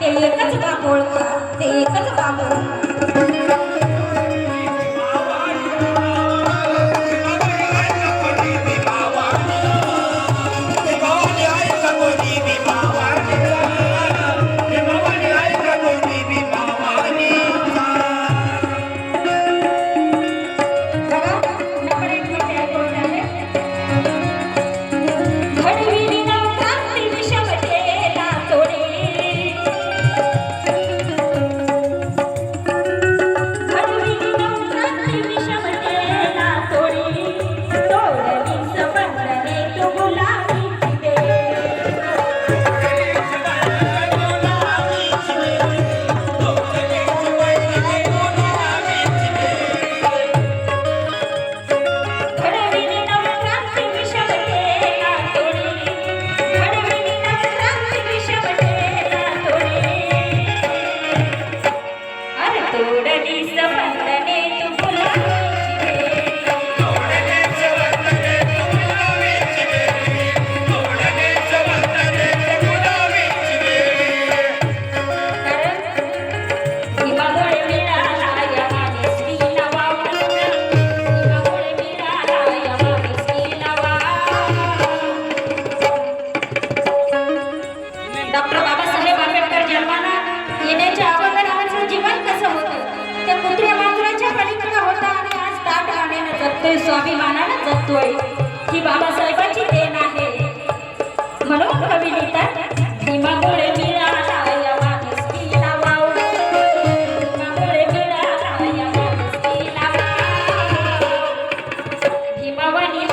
ते एकच बाप ओळखा, ते एकच बाप ओळखा. डॉक्टर बाबासाहेब आंबेडकर जन्माला येण्याच्या अगोदर आमचं जीवन कसं होतं त्या कुत्र्या मांजराच्या पलीकडे होता आणि आज ताट आण्यानं जगतोय, स्वाभिमानानं जगतोय. ही बाबासाहेबांची देण आहे. म्हणून कवी लिहितात, भीमामुळे मिळाला या माणुसकीला वाव, भीमामुळे मिळाला या माणुसकीला वाव, भीमावानी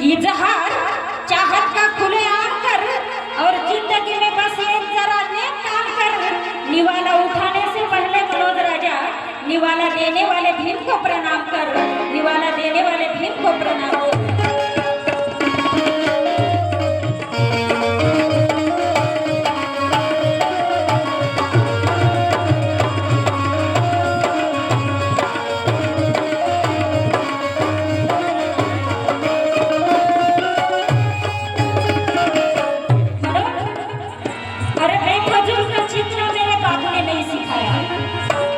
इजहार चाहत का खुलेआम कर और जिंदगी में बस एक जरा नेक काम कर. निवाला उठाने से पहले मनोज राजा, निवाला देने वाले भीम को प्रणाम कर, निवाला देने वाले भीम को प्रणाम कर.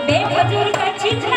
बेफजूल का चित्र